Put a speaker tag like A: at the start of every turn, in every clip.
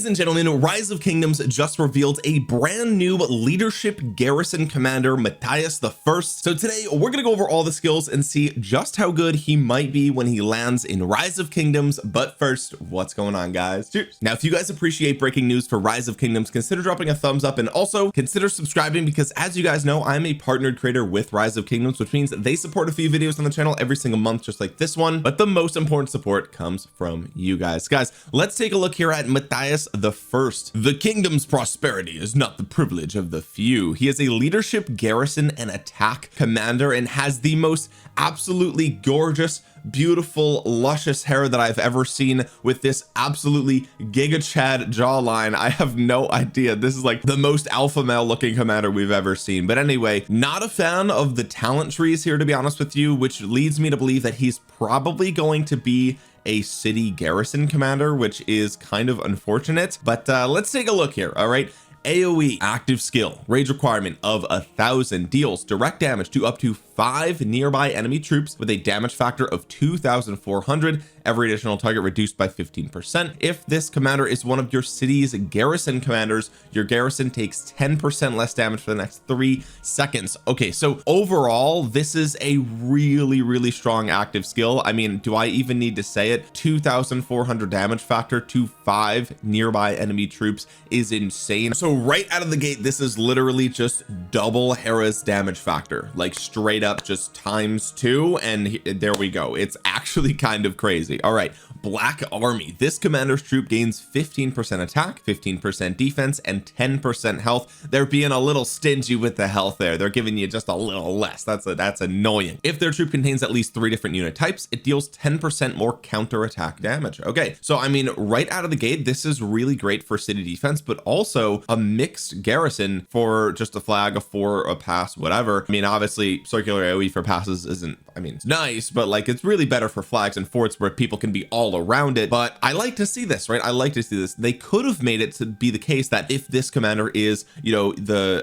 A: Ladies and gentlemen, Rise of Kingdoms just revealed a brand new leadership garrison commander, Matthias I. So today we're going to go over all the skills and see just how good he might be when he lands in Rise of Kingdoms. But first, what's going on, guys? Cheers. Now, if you guys appreciate breaking news for Rise of Kingdoms, consider dropping a thumbs up and also consider subscribing, because as you guys know, I'm a partnered creator with Rise of Kingdoms, which means they support a few videos on the channel every single month, just like this one. But the most important support comes from you guys. Let's take a look here at Matthias the First. The kingdom's prosperity is not the privilege of the few. He is a leadership garrison and attack commander and has the most absolutely gorgeous, beautiful, luscious hair that I've ever seen, with this absolutely giga chad jawline. I have no idea. This is like the most alpha male looking commander we've ever seen. But anyway, not a fan of the talent trees here, to be honest with you, which leads me to believe that he's probably going to be a city garrison commander, which is kind of unfortunate. But let's take a look here. All right, AoE active skill, rage requirement of 1000, deals direct damage to up to 5 nearby enemy troops with a damage factor of 2400. Every additional target reduced by 15%. If this commander is one of your city's garrison commanders, your garrison takes 10% less damage for the next 3 seconds. Okay, so overall this is a really strong active skill. I mean, do I even need to say it? 2400 damage factor to 5 nearby enemy troops is insane. So right out of the gate, this is literally just double Hera's damage factor, like straight up just ×2, and there we go. It's actually kind of crazy. All right, Black Army. This commander's troop gains 15% attack, 15% defense, and 10% health. They're being a little stingy with the health there. They're giving you just a little less. That's annoying. If their troop contains at least 3 different unit types, it deals 10% more counter attack damage. Okay, so I mean, right out of the gate, this is really great for city defense, but also a mixed garrison for just a flag, a 4, a pass, whatever. I mean, obviously circular AoE for passes isn't, I mean, it's nice, but like it's really better for flags and forts where people can be all around it. But I like to see this, right? I like to see this. They could have made it to be the case that if this commander is, you know,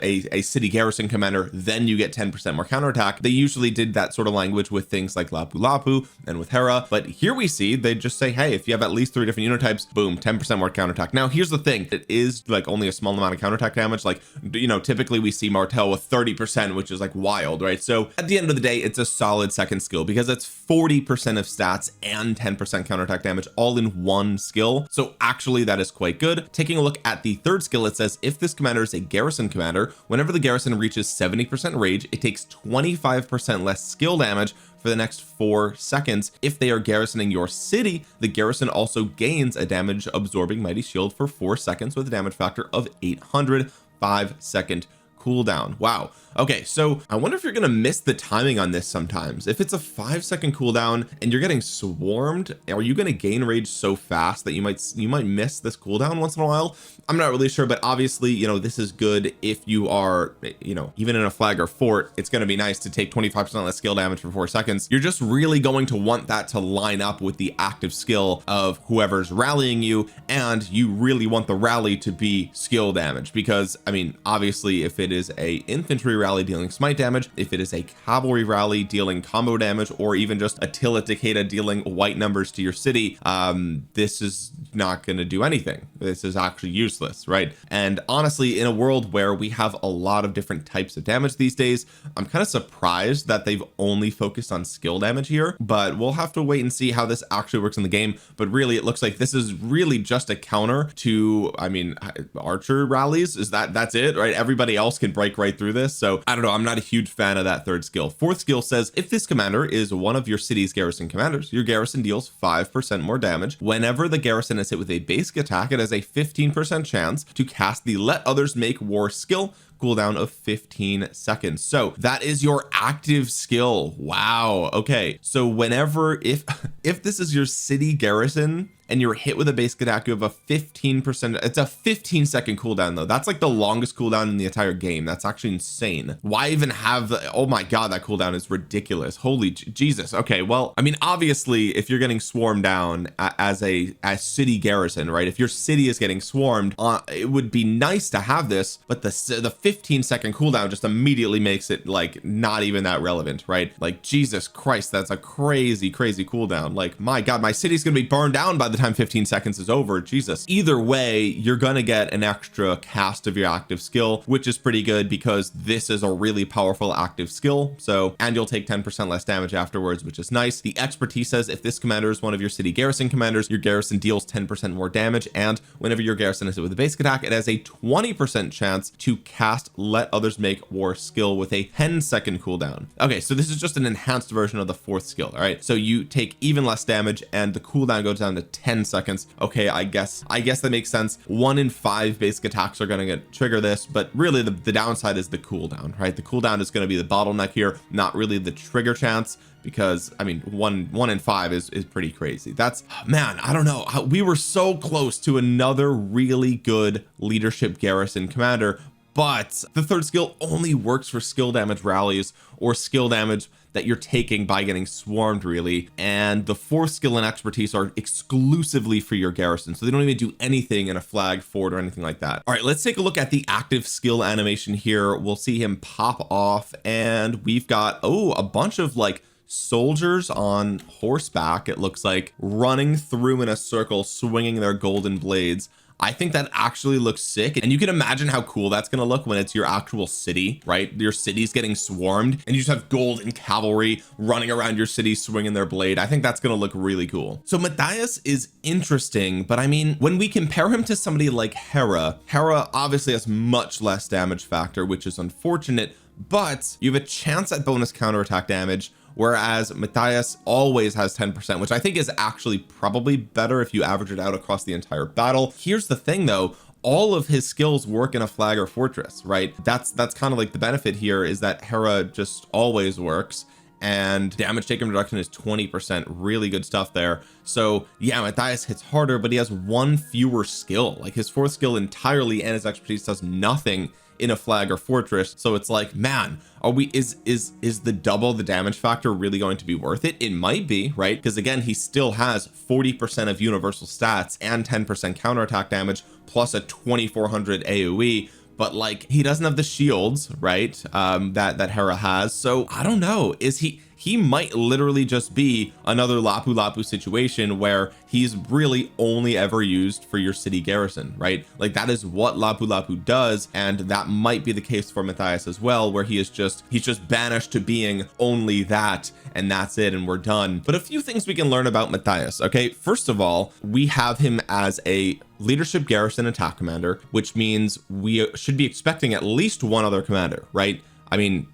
A: a city garrison commander, then you get 10% more counterattack. They usually did that sort of language with things like Lapu Lapu and with Hera, but here we see they just say, hey, if you have at least 3 different unit types, boom, 10% more counterattack. Now here's the thing, it is like only a small amount of counterattack damage. Like, you know, typically we see Martel with 30%, which is like wild, right? So at the end of the day, it's a solid second skill because it's 40% of stats and 10% counterattack damage all in one skill. So actually that is quite good. Taking a look at the third skill, it says if this commander is a garrison commander, whenever the garrison reaches 70% rage, it takes 25% less skill damage for the next 4 seconds. If they are garrisoning your city, the garrison also gains a damage absorbing mighty shield for 4 seconds with a damage factor of 800, 5-second cooldown. Wow. Okay, so I wonder if you're gonna miss the timing on this sometimes. If it's a 5-second cooldown and you're getting swarmed, are you gonna gain rage so fast that you might miss this cooldown once in a while? I'm not really sure, but obviously, you know, this is good if you are, you know, even in a flag or fort. It's going to be nice to take 25% less skill damage for 4 seconds. You're just really going to want that to line up with the active skill of whoever's rallying you, and you really want the rally to be skill damage, because I mean, obviously if it is a infantry rally dealing smite damage, if it is a cavalry rally dealing combo damage, or even just Attila Takeda dealing white numbers to your city, this is not going to do anything. This is actually useless, right? And honestly, in a world where we have a lot of different types of damage these days, I'm kind of surprised that they've only focused on skill damage here, but we'll have to wait and see how this actually works in the game. But really, it looks like this is really just a counter to, I mean, archer rallies. That's it, right? Everybody else can break right through this. So I don't know, I'm not a huge fan of that third skill. Fourth skill says if this commander is one of your city's garrison commanders, your garrison deals 5% more damage. Whenever the garrison is hit with a basic attack, it has a 15% chance to cast the Let Others Make War skill, cooldown of 15 seconds. So that is your active skill. Wow. Okay, so whenever, if this is your city garrison and you're hit with a basic attack, you have a 15%, it's a 15-second cooldown though. That's like the longest cooldown in the entire game. That's actually insane. Why even have the, oh my god, that cooldown is ridiculous. Holy Jesus. Okay, well, I mean, obviously if you're getting swarmed down as city garrison, right, if your city is getting swarmed, it would be nice to have this, but the 15-second cooldown just immediately makes it like not even that relevant, right? Like, Jesus Christ, that's a crazy cooldown. Like, my god, my city's gonna be burned down by the the time 15 seconds is over. Jesus, either way, you're gonna get an extra cast of your active skill, which is pretty good because this is a really powerful active skill. So, and you'll take 10% less damage afterwards, which is nice. The expertise says if this commander is one of your city garrison commanders, your garrison deals 10% more damage, and whenever your garrison is hit with a basic attack, it has a 20% chance to cast Let Others Make War skill with a 10-second cooldown. Okay, so this is just an enhanced version of the fourth skill. All right, so you take even less damage and the cooldown goes down to 10 seconds. Okay, I guess that makes sense. 1 in 5 basic attacks are going to trigger this, but really the downside is the cooldown, right? The cooldown is going to be the bottleneck here, not really the trigger chance, because I mean 1 in 5 is pretty crazy. That's, man, I don't know, we were so close to another really good leadership garrison commander, but the third skill only works for skill damage rallies or skill damage that you're taking by getting swarmed, really, and the fourth skill and expertise are exclusively for your garrison, so they don't even do anything in a flag fort or anything like that. All right, let's take a look at the active skill animation here. We'll see him pop off, and we've got, oh, a bunch of like soldiers on horseback, it looks like, running through in a circle, swinging their golden blades. I think that actually looks sick, and you can imagine how cool that's going to look when it's your actual city, right? Your city's getting swarmed and you just have golden cavalry running around your city swinging their blade. I think that's going to look really cool. So Matthias is interesting, but I mean, when we compare him to somebody like Hera obviously has much less damage factor, which is unfortunate, but you have a chance at bonus counterattack damage, whereas Matthias always has 10%, which I think is actually probably better if you average it out across the entire battle. Here's the thing though, all of his skills work in a flag or fortress, right? That's kind of like the benefit here, is that Hera just always works, and damage taken reduction is 20%. Really good stuff there. So yeah, Matthias hits harder, but he has 1 fewer skill. Like his fourth skill entirely and his expertise does nothing in a flag or fortress. So it's like, man, are we, is the double the damage factor really going to be worth it? It might be, right? Because again, he still has 40% of universal stats and 10% counterattack damage plus a 2400 AoE, but like he doesn't have the shields, right? That Hera has. So I don't know, is he might literally just be another Lapu Lapu situation where he's really only ever used for your city garrison, right? Like that is what Lapu Lapu does, and that might be the case for Matthias as well, where he's just banished to being only that, and that's it, and we're done. But a few things we can learn about Matthias. Okay, first of all, we have him as a leadership garrison attack commander, which means we should be expecting at least one other commander, right? I mean,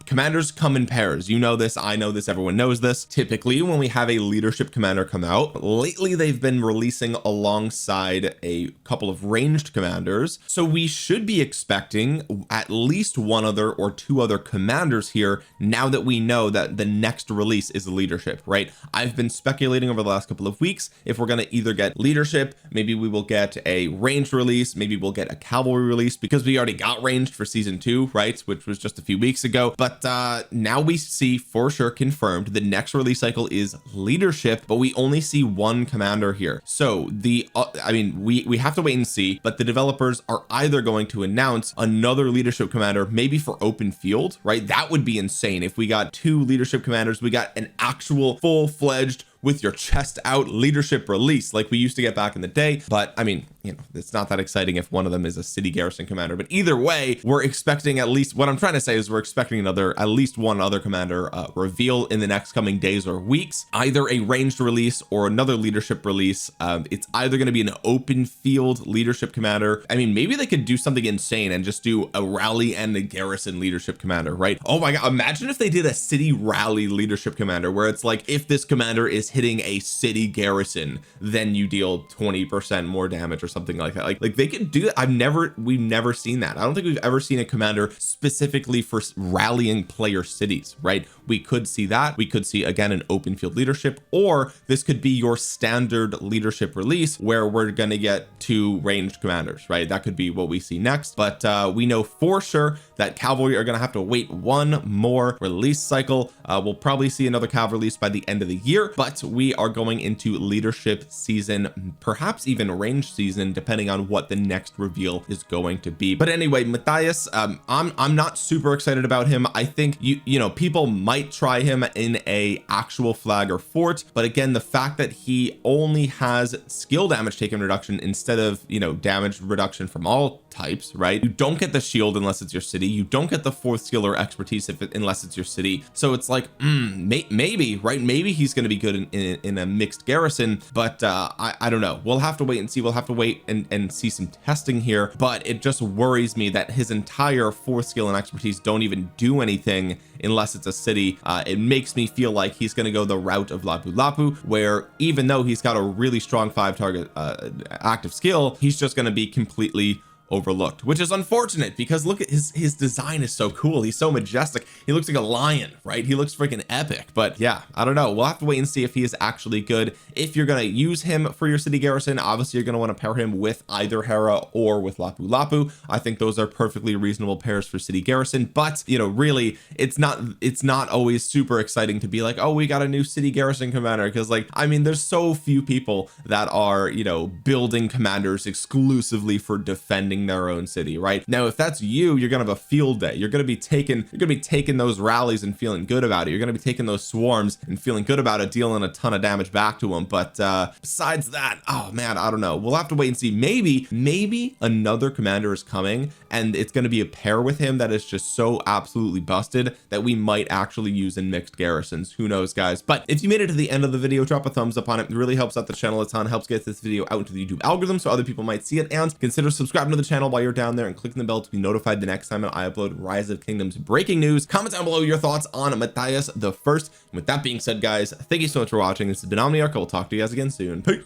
A: commanders come in pairs, you know this, I know this, everyone knows this. Typically when we have a leadership commander come out, lately they've been releasing alongside a couple of ranged commanders, so we should be expecting at least one other or 2 other commanders here now that we know that the next release is leadership, right? I've been speculating over the last couple of weeks if we're going to either get leadership, maybe we will get a ranged release, maybe we'll get a cavalry release, because we already got ranged for season 2, right, which was just a few weeks ago. But now we see for sure confirmed the next release cycle is leadership, but we only see 1 commander here. So I mean, we have to wait and see, but the developers are either going to announce another leadership commander, maybe for open field, right? That would be insane if we got 2 leadership commanders, we got an actual full-fledged with your chest out leadership release like we used to get back in the day. But I mean, you know, it's not that exciting if one of them is a city garrison commander, but either way, we're expecting at least, what I'm trying to say is we're expecting at least one other commander reveal in the next coming days or weeks, either a ranged release or another leadership release. It's either going to be an open field leadership commander. I mean, maybe they could do something insane and just do a rally and a garrison leadership commander, right? Oh my God, imagine if they did a city rally leadership commander where it's like, if this commander is hitting a city garrison, then you deal 20% more damage or something like that. Like they could do that. We've never seen that. I don't think we've ever seen a commander specifically for rallying player cities, right? We could see that. We could see again an open field leadership, or this could be your standard leadership release where we're going to get 2 ranged commanders, right? That could be what we see next. But we know for sure that cavalry are going to have to wait 1 more release cycle. We'll probably see another cavalry release by the end of the year, but but we are going into leadership season, perhaps even range season, depending on what the next reveal is going to be. But anyway, Matthias, I'm not super excited about him. I think you know, people might try him in a actual flag or fort, but again, the fact that he only has skill damage taken reduction instead of, you know, damage reduction from all types, right? You don't get the shield unless it's your city. You don't get the fourth skill or expertise unless it's your city. So it's like maybe, right? Maybe he's going to be good in a mixed garrison, but I don't know. We'll have to wait and see. We'll have to wait and see some testing here, but it just worries me that his entire fourth skill and expertise don't even do anything unless it's a city. It makes me feel like he's going to go the route of Lapu Lapu, where even though he's got a really strong 5 target active skill, he's just going to be completely overlooked, which is unfortunate because look at his design is so cool. He's so majestic. He looks like a lion, right? He looks freaking epic. But yeah, I don't know. We'll have to wait and see if he is actually good. If you're going to use him for your city garrison, obviously you're going to want to pair him with either Hera or with Lapu Lapu. I think those are perfectly reasonable pairs for city garrison, but you know, really it's not always super exciting to be like, oh, we got a new city garrison commander, because like, I mean, there's so few people that are, you know, building commanders exclusively for defending their own city, right? Now if that's you, you're gonna have a field day. You're gonna be taking those rallies and feeling good about it. You're gonna be taking those swarms and feeling good about it, dealing a ton of damage back to them. But besides that, oh man, I don't know. We'll have to wait and see. Maybe another commander is coming and it's going to be a pair with him that is just so absolutely busted that we might actually use in mixed garrisons. Who knows, guys? But if you made it to the end of the video, drop a thumbs up on it. It really helps out the channel a ton, helps get this video out into the YouTube algorithm so other people might see it, and consider subscribing to the channel while you're down there and clicking the bell to be notified the next time I upload Rise of Kingdoms breaking news. Comment down below your thoughts on Matthias the First. And with that being said, guys, thank you so much for watching. This has been Omniarch. I will talk to you guys again soon. Peace.